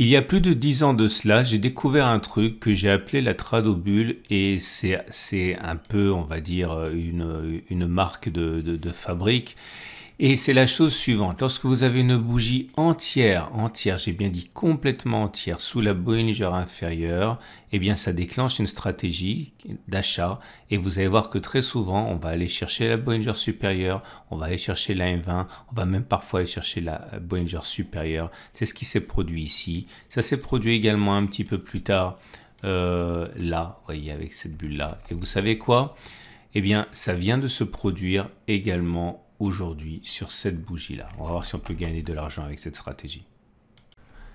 Il y a plus de 10 ans de cela, j'ai découvert un truc que j'ai appelé la Tradobulle et c'est un peu, on va dire, une marque de fabrique. Et c'est la chose suivante, lorsque vous avez une bougie entière, j'ai bien dit complètement entière, sous la Bollinger inférieure, eh bien ça déclenche une stratégie d'achat et vous allez voir que très souvent, on va aller chercher la Bollinger supérieure, on va aller chercher la M20, on va même parfois aller chercher la Bollinger supérieure. C'est ce qui s'est produit ici. Ça s'est produit également un petit peu plus tard, là, vous voyez, avec cette bulle-là. Et vous savez quoi? Eh bien, ça vient de se produire également aujourd'hui sur cette bougie là. On va voir si on peut gagner de l'argent avec cette stratégie.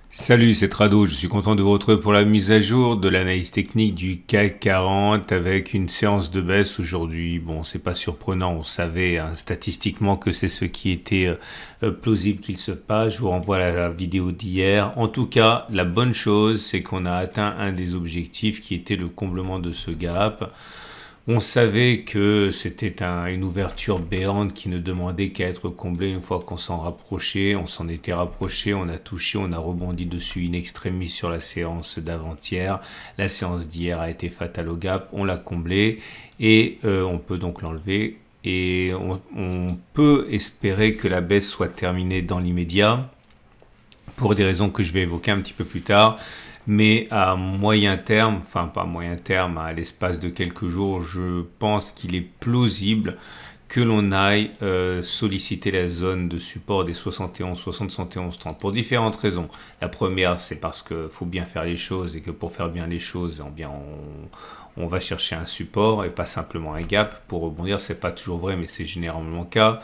Salut, c'est Trado, je suis content de vous retrouver pour la mise à jour de l'analyse technique du CAC 40 avec une séance de baisse aujourd'hui. Bon, c'est pas surprenant, on savait hein, statistiquement que c'est ce qui était plausible qu'il se passe. Je vous renvoie à la vidéo d'hier. En tout cas, la bonne chose, c'est qu'on a atteint un des objectifs qui était le comblement de ce gap. On savait que c'était une ouverture béante qui ne demandait qu'à être comblée une fois qu'on s'en rapprochait. On s'en était rapproché, on a touché, on a rebondi dessus in extremis sur la séance d'avant-hier. La séance d'hier a été fatale au gap, on l'a comblé et on peut donc l'enlever. Et on peut espérer que la baisse soit terminée dans l'immédiat pour des raisons que je vais évoquer un petit peu plus tard. Mais à moyen terme, enfin pas à moyen terme, à l'espace de quelques jours, je pense qu'il est plausible que l'on aille solliciter la zone de support des 71, 60, 71, 30 pour différentes raisons. La première, c'est parce qu'il faut bien faire les choses et que pour faire bien les choses, eh bien, on va chercher un support et pas simplement un gap. Pour rebondir, c'est pas toujours vrai, mais c'est généralement le cas.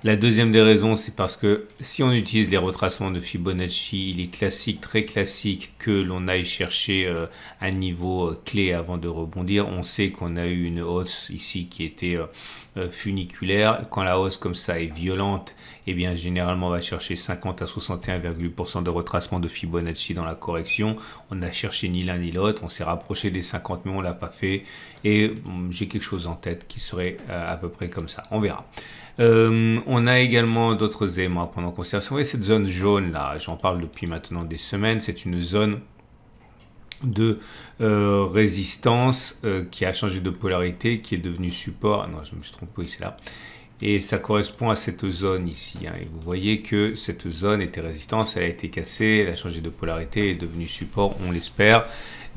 La deuxième des raisons, c'est parce que si on utilise les retracements de Fibonacci, il est classique, très classique que l'on aille chercher un niveau clé avant de rebondir. On sait qu'on a eu une hausse ici qui était funiculaire. Quand la hausse comme ça est violente, eh bien généralement on va chercher 50 à 61,8% de retracement de Fibonacci dans la correction. On n'a cherché ni l'un ni l'autre. On s'est rapproché des 50, mais on l'a pas fait. Et j'ai quelque chose en tête qui serait à peu près comme ça. On verra. On a également d'autres éléments à prendre en considération. Vous voyez cette zone jaune là, j'en parle depuis maintenant des semaines, c'est une zone de résistance qui a changé de polarité, qui est devenue support. Ah non, je me suis trompé, oui, c'est là. Et ça correspond à cette zone ici. Hein. Et vous voyez que cette zone était résistance, elle a été cassée, elle a changé de polarité, elle est devenue support, on l'espère.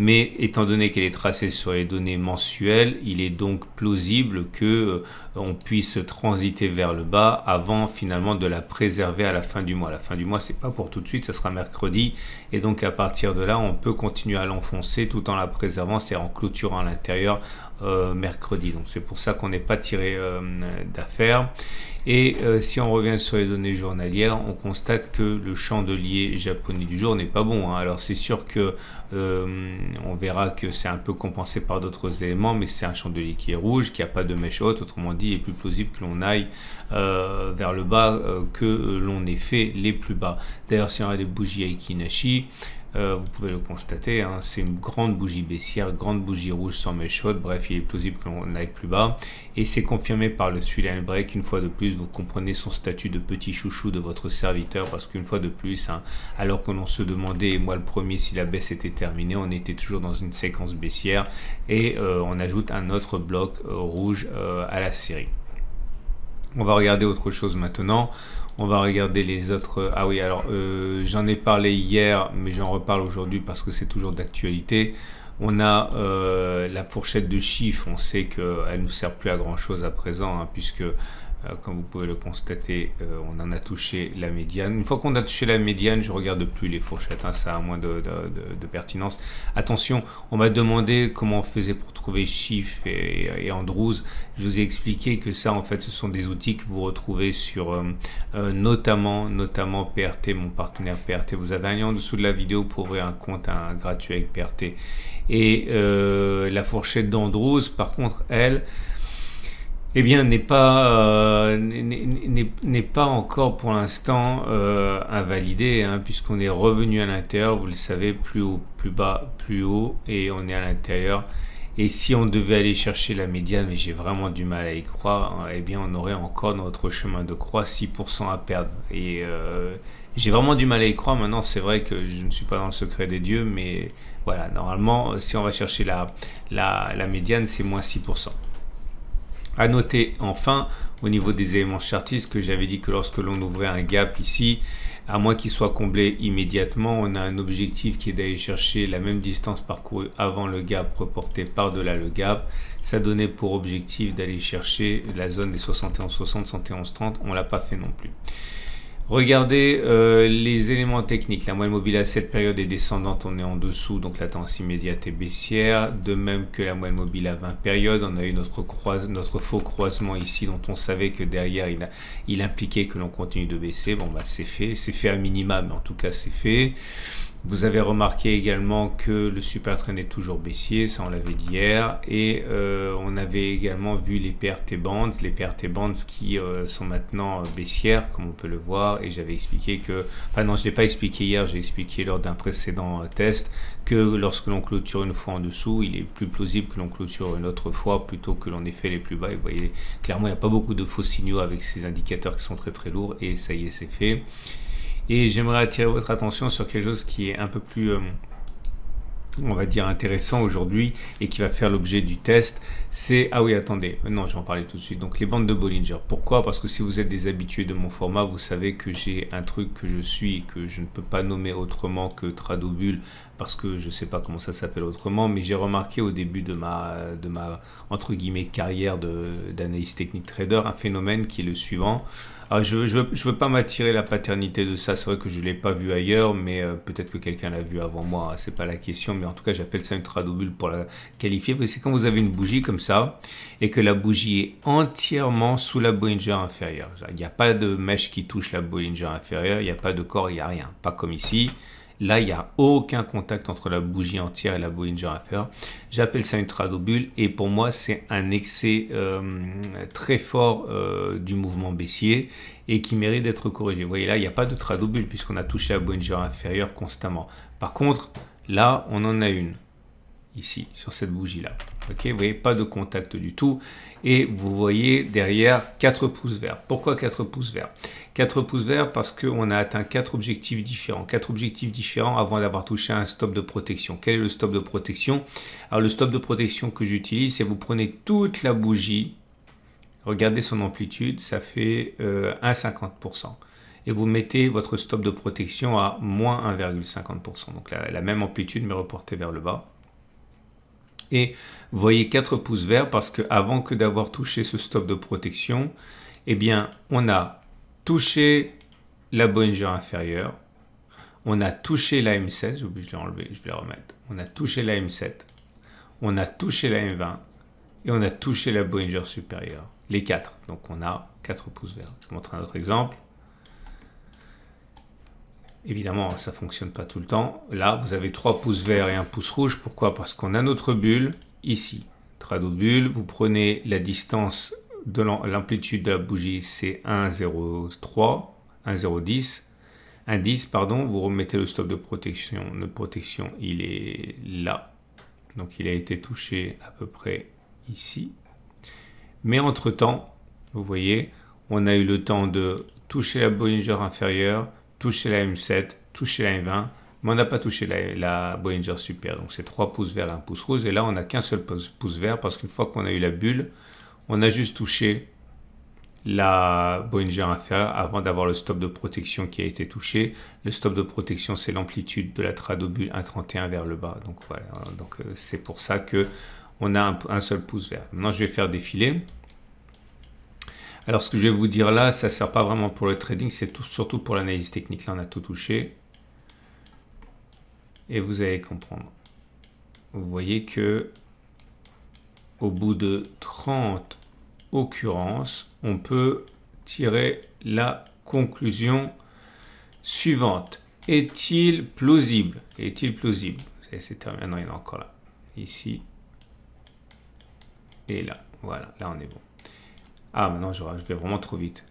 Mais étant donné qu'elle est tracée sur les données mensuelles, il est donc plausible que on puisse transiter vers le bas avant finalement de la préserver à la fin du mois. La fin du mois, c'est pas pour tout de suite, ça sera mercredi. Et donc à partir de là, on peut continuer à l'enfoncer tout en la préservant, c'est-à-dire en clôturant à l'intérieur mercredi. Donc c'est pour ça qu'on n'est pas tiré d'affaire. Et si on revient sur les données journalières, on constate que le chandelier japonais du jour n'est pas bon. Hein. Alors c'est sûr que on verra que c'est un peu compensé par d'autres éléments, mais c'est un chandelier qui est rouge, qui n'a pas de mèche haute. Autrement dit, il est plus plausible que l'on aille vers le bas que l'on ait fait les plus bas. D'ailleurs, si on a des bougies Aiki-Nashi, vous pouvez le constater, hein, c'est une grande bougie baissière, grande bougie rouge sans mèche haute. Bref, il est plausible que l'on aille plus bas. Et c'est confirmé par le Three-Line Break. Une fois de plus, vous comprenez son statut de petit chouchou de votre serviteur. Parce qu'une fois de plus, hein, alors que l'on se demandait, et moi le premier, si la baisse était terminée, on était toujours dans une séquence baissière. Et on ajoute un autre bloc rouge à la série. On va regarder autre chose maintenant. On va regarder les autres. Ah oui, alors j'en ai parlé hier, mais j'en reparle aujourd'hui parce que c'est toujours d'actualité. On a la fourchette de chiffres. On sait qu'elle ne nous sert plus à grand chose à présent, hein, puisque comme vous pouvez le constater, on en a touché la médiane. Une fois qu'on a touché la médiane, je ne regarde plus les fourchettes, hein, ça a moins de pertinence. Attention, on m'a demandé comment on faisait pour trouver chiffres et Andrews. Je vous ai expliqué que ça, en fait, ce sont des outils que vous retrouvez sur notamment PRT, mon partenaire PRT. Vous avez un lien en dessous de la vidéo pour ouvrir un compte gratuit avec PRT. Et la fourchette d'Andrews, par contre, elle, eh bien, n'est pas encore pour l'instant invalidé, hein, puisqu'on est revenu à l'intérieur, vous le savez, plus haut, plus bas, plus haut, et on est à l'intérieur. Et si on devait aller chercher la médiane, mais j'ai vraiment du mal à y croire, hein, eh bien, on aurait encore notre chemin de croix 6% à perdre. Et J'ai vraiment du mal à y croire. Maintenant, c'est vrai que je ne suis pas dans le secret des dieux, mais voilà, normalement, si on va chercher la médiane, c'est moins 6%. À noter enfin, au niveau des éléments chartistes, que j'avais dit que lorsque l'on ouvrait un gap ici, à moins qu'il soit comblé immédiatement, on a un objectif qui est d'aller chercher la même distance parcourue avant le gap reporté par-delà le gap. Ça donnait pour objectif d'aller chercher la zone des 71,60, 71,30. On ne l'a pas fait non plus. Regardez les éléments techniques. La moyenne mobile à cette période est descendante, on est en dessous, donc la tendance immédiate est baissière. De même que la moyenne mobile à 20 périodes, on a eu notre faux croisement ici, dont on savait que derrière il impliquait que l'on continue de baisser. Bon, bah c'est fait à minima, mais en tout cas c'est fait. Vous avez remarqué également que le super trend est toujours baissier, ça on l'avait dit hier, et on avait également vu les PRT bands qui sont maintenant baissières, comme on peut le voir, et j'avais expliqué que, enfin non, je ne l'ai pas expliqué hier, j'ai expliqué lors d'un précédent test, que lorsque l'on clôture une fois en dessous, il est plus plausible que l'on clôture une autre fois plutôt que l'on ait fait les plus bas. Et vous voyez, clairement, il n'y a pas beaucoup de faux signaux avec ces indicateurs qui sont très très lourds, et ça y est, c'est fait. Et j'aimerais attirer votre attention sur quelque chose qui est un peu plus, on va dire, intéressant aujourd'hui et qui va faire l'objet du test. C'est, ah oui, attendez, non, je vais en parler tout de suite. Donc les bandes de Bollinger. Pourquoi? Parce que si vous êtes des habitués de mon format, vous savez que j'ai un truc que je suis et que je ne peux pas nommer autrement que Tradobull, parce que je ne sais pas comment ça s'appelle autrement, mais j'ai remarqué au début de ma entre guillemets carrière d'analyste technique trader un phénomène qui est le suivant. Alors, je veux pas m'attirer la paternité de ça, c'est vrai que je ne l'ai pas vu ailleurs, mais peut-être que quelqu'un l'a vu avant moi, c'est pas la question, mais en tout cas j'appelle ça une Tradobull pour la qualifier. C'est quand vous avez une bougie comme ça, et que la bougie est entièrement sous la Bollinger inférieure. Il n'y a pas de mèche qui touche la Bollinger inférieure, il n'y a pas de corps, il n'y a rien, pas comme ici. Là, il n'y a aucun contact entre la bougie entière et la Bollinger inférieure. J'appelle ça une Tradobull et pour moi, c'est un excès très fort du mouvement baissier et qui mérite d'être corrigé. Vous voyez, là, il n'y a pas de Tradobull puisqu'on a touché la Bollinger inférieure constamment. Par contre, là, on en a une. Ici, sur cette bougie-là. Ok, vous voyez, pas de contact du tout. Et vous voyez derrière 4 pouces verts. Pourquoi 4 pouces verts? 4 pouces verts parce qu'on a atteint 4 objectifs différents. 4 objectifs différents avant d'avoir touché un stop de protection. Quel est le stop de protection? Alors, le stop de protection que j'utilise, c'est vous prenez toute la bougie. Regardez son amplitude, ça fait 1,50%. Et vous mettez votre stop de protection à moins 1,50%. Donc, la même amplitude, mais reportée vers le bas. Et vous voyez 4 pouces verts parce que avant que d'avoir touché ce stop de protection, eh bien, on a touché la Bollinger inférieure, on a touché la M7, j'ai oublié de l'enlever, je vais la remettre. On a touché la M7, on a touché la M20 et on a touché la Bollinger supérieure. Les 4. Donc on a 4 pouces verts. Je vous montre un autre exemple. Évidemment, ça ne fonctionne pas tout le temps. Là, vous avez 3 pouces verts et 1 pouce rouge. Pourquoi? Parce qu'on a notre bulle ici. Tradobull, vous prenez la distance de l'amplitude de la bougie, c'est 1,03, 1,010. 1,10, pardon. Vous remettez le stop de protection. Notre protection, il est là. Donc, il a été touché à peu près ici. Mais entre-temps, vous voyez, on a eu le temps de toucher la Bollinger inférieure, toucher la M7, toucher la M20, mais on n'a pas touché la Bollinger supérieure. Donc c'est 3 pouces verts et 1 pouce rouge. Et là, on n'a qu'un seul pouce vert parce qu'une fois qu'on a eu la bulle, on a juste touché la Bollinger inférieure avant d'avoir le stop de protection qui a été touché. Le stop de protection, c'est l'amplitude de la Tradobull 1,31 vers le bas. Donc voilà, donc c'est pour ça qu'on a un seul pouce vert. Maintenant, je vais faire défiler. Alors, ce que je vais vous dire là, ça ne sert pas vraiment pour le trading, c'est surtout pour l'analyse technique. Là, on a tout touché. Et vous allez comprendre. Vous voyez que au bout de 30 occurrences, on peut tirer la conclusion suivante. Est-il plausible? Est-il plausible? C'est terminé. Non, il y en a encore là. Ici. Et là. Voilà, là, on est bon. Ah, maintenant, je vais vraiment trop vite.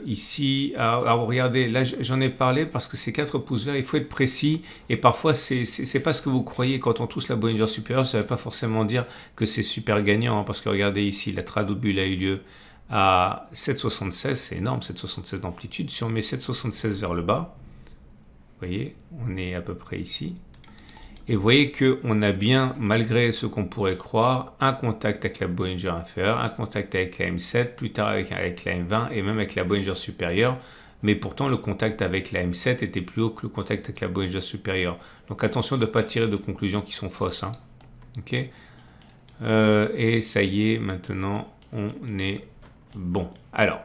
Ici, alors regardez, là, j'en ai parlé parce que c'est 4 pouces verts, il faut être précis. Et parfois, c'est pas ce que vous croyez. Quand on touche la Bollinger supérieure, ça ne veut pas forcément dire que c'est super gagnant. Hein, parce que regardez ici, la Tradobull a eu lieu à 7,76. C'est énorme, 7,76 d'amplitude. Si on met 7,76 vers le bas, voyez, on est à peu près ici. Et vous voyez qu'on a bien, malgré ce qu'on pourrait croire, un contact avec la Bollinger inférieure, un contact avec la M7, plus tard avec la M20 et même avec la Bollinger supérieure. Mais pourtant, le contact avec la M7 était plus haut que le contact avec la Bollinger supérieure. Donc attention de ne pas tirer de conclusions qui sont fausses. Hein. Ok. Et ça y est, maintenant, on est bon. Alors,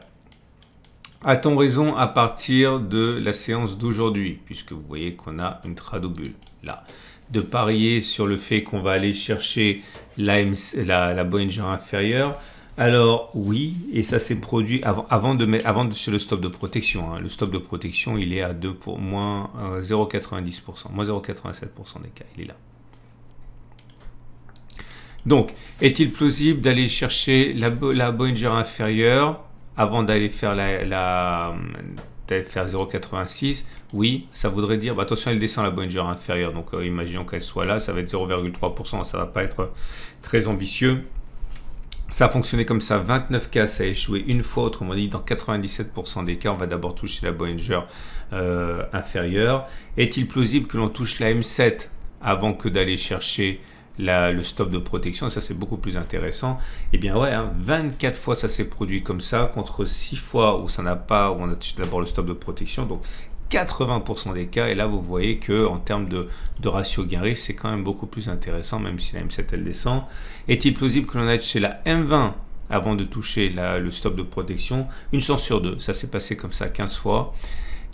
a-t-on raison à partir de la séance d'aujourd'hui, puisque vous voyez qu'on a une tradobulle là, de parier sur le fait qu'on va aller chercher la Bollinger inférieure? Alors oui, et ça s'est produit avant de chez le stop de protection. Hein. Le stop de protection, il est à 2 pour moins 0,90%, moins 0,87% des cas, il est là. Donc, est-il plausible d'aller chercher la Bollinger inférieure avant d'aller faire faire 0,86? Oui, ça voudrait dire, bah, attention, elle descend la Bollinger inférieure, donc imaginons qu'elle soit là, ça va être 0,3%, ça va pas être très ambitieux. Ça a fonctionné comme ça, 29 cas, ça a échoué une fois, autrement dit, dans 97% des cas, on va d'abord toucher la Bollinger inférieure. Est-il plausible que l'on touche la M7 avant que d'aller chercher le stop de protection? Ça, c'est beaucoup plus intéressant. Eh bien, ouais, hein, 24 fois, ça s'est produit comme ça, contre 6 fois où ça n'a pas, où on a touché d'abord le stop de protection. Donc, 80% des cas, et là vous voyez que en termes de ratio gain-risque, c'est quand même beaucoup plus intéressant, même si la M7 elle descend. Est-il plausible que l'on aille chez la M20 avant de toucher le stop de protection? Une chance sur deux, ça s'est passé comme ça 15 fois,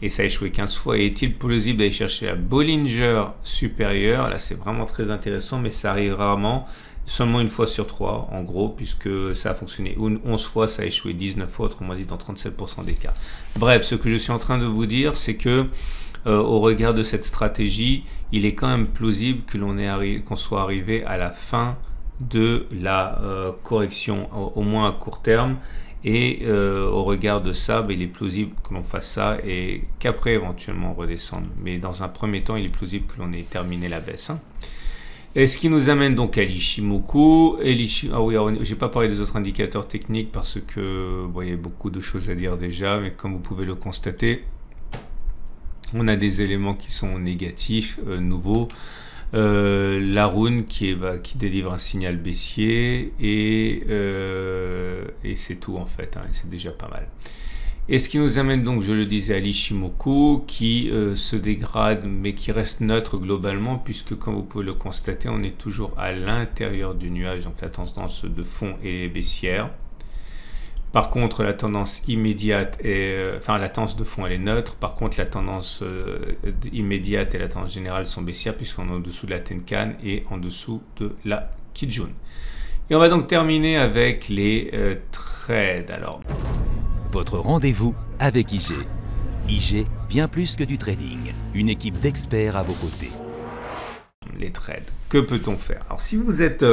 et ça a échoué 15 fois. Et est-il plausible d'aller chercher la Bollinger supérieure? Là c'est vraiment très intéressant, mais ça arrive rarement. Seulement une fois sur 3, en gros, puisque ça a fonctionné 11 fois, ça a échoué 19 fois, autrement dit dans 37% des cas. Bref, ce que je suis en train de vous dire, c'est que au regard de cette stratégie, il est quand même plausible que qu'on soit arrivé à la fin de la correction, au moins à court terme. Et au regard de ça, il est plausible que l'on fasse ça et qu'après éventuellement redescendre. Mais dans un premier temps, il est plausible que l'on ait terminé la baisse. Hein. Et ce qui nous amène donc à l'Ishimoku. Ah oui, j'ai pas parlé des autres indicateurs techniques parce que il y a beaucoup de choses à dire déjà, mais comme vous pouvez le constater, on a des éléments qui sont négatifs, nouveaux. La rune qui délivre un signal baissier et c'est tout en fait, hein, c'est déjà pas mal. Et ce qui nous amène donc, je le disais, à l'Ishimoku qui se dégrade mais qui reste neutre globalement puisque comme vous pouvez le constater, on est toujours à l'intérieur du nuage, donc la tendance de fond est baissière. Par contre, la tendance immédiate la tendance de fond elle est neutre. Par contre, la tendance immédiate et la tendance générale sont baissières puisqu'on est en dessous de la Tenkan et en dessous de la Kijun. Et on va donc terminer avec les trades. Alors, votre rendez-vous avec IG. IG, bien plus que du trading. Une équipe d'experts à vos côtés. Les trades. Que peut-on faire? Alors, si vous êtes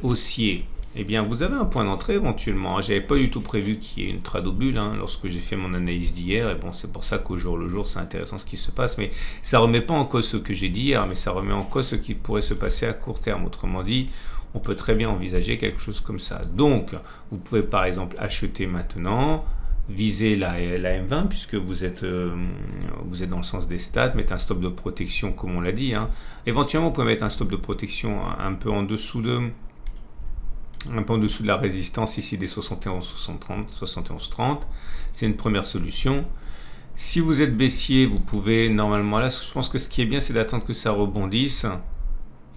haussier, eh bien, vous avez un point d'entrée éventuellement. J'avais pas du tout prévu qu'il y ait une tradobulle lorsque j'ai fait mon analyse d'hier. Et bon, c'est pour ça qu'au jour le jour, c'est intéressant ce qui se passe. Mais ça remet pas en cause ce que j'ai dit hier, mais ça remet en cause ce qui pourrait se passer à court terme. Autrement dit, on peut très bien envisager quelque chose comme ça. Donc, vous pouvez par exemple acheter maintenant, viser la M20 puisque vous êtes dans le sens des stats, mettre un stop de protection comme on l'a dit. Hein. Éventuellement, vous pouvez mettre un stop de protection un peu en dessous de la résistance ici des 71,30. C'est une première solution. Si vous êtes baissier, vous pouvez normalement là, je pense que ce qui est bien, c'est d'attendre que ça rebondisse.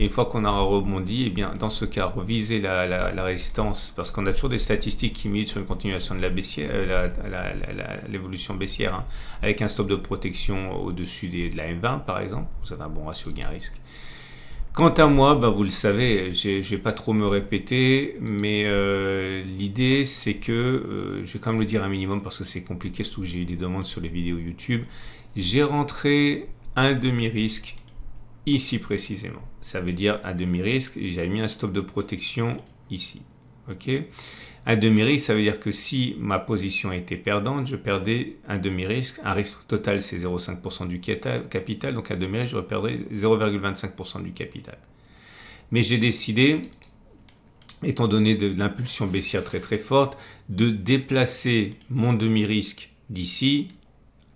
Et une fois qu'on aura rebondi, eh bien, dans ce cas, reviser la résistance, parce qu'on a toujours des statistiques qui militent sur une continuation de la baissière, l'évolution baissière, hein, avec un stop de protection au-dessus de la M20, par exemple. Vous avez un bon ratio gain-risque. Quant à moi, vous le savez, je ne vais pas trop me répéter, mais l'idée, c'est que, je vais quand même le dire un minimum, parce que c'est compliqué, surtout que j'ai eu des demandes sur les vidéos YouTube. J'ai rentré un demi-risque ici précisément. Ça veut dire un demi-risque, j'ai mis un stop de protection ici. Ok. Un demi-risque, ça veut dire que si ma position était perdante, je perdais un demi-risque. Un risque total, c'est 0,5% du capital. Donc un demi-risque, je perdrais 0,25% du capital. Mais j'ai décidé, étant donné de l'impulsion baissière très forte, de déplacer mon demi-risque d'ici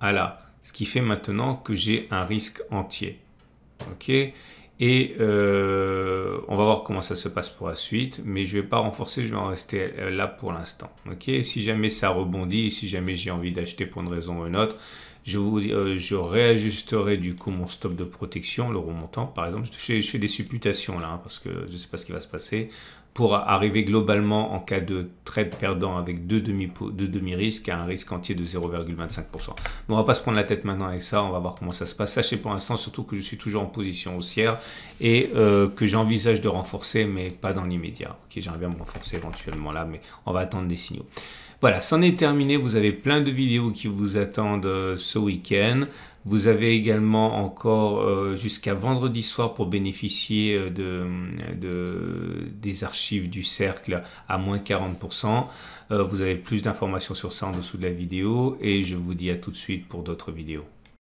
à là. ce qui fait maintenant que j'ai un risque entier. Ok, et on va voir comment ça se passe pour la suite, mais je ne vais pas renforcer, je vais en rester là pour l'instant. Ok, si jamais ça rebondit, si jamais j'ai envie d'acheter pour une raison ou une autre, je réajusterai du coup mon stop de protection, le remontant par exemple. Je fais des supputations là, parce que je ne sais pas ce qui va se passer, pour arriver globalement en cas de trade perdant avec deux demi-risques à un risque entier de 0,25%. On va pas se prendre la tête maintenant avec ça, on va voir comment ça se passe. Sachez pour l'instant surtout que je suis toujours en position haussière et que j'envisage de renforcer, mais pas dans l'immédiat. Ok, j'aimerais bien me renforcer éventuellement là, mais on va attendre des signaux. Voilà, c'en est terminé. Vous avez plein de vidéos qui vous attendent ce week-end. Vous avez également encore jusqu'à vendredi soir pour bénéficier des archives du cercle à moins 40%. Vous avez plus d'informations sur ça en dessous de la vidéo et je vous dis à tout de suite pour d'autres vidéos.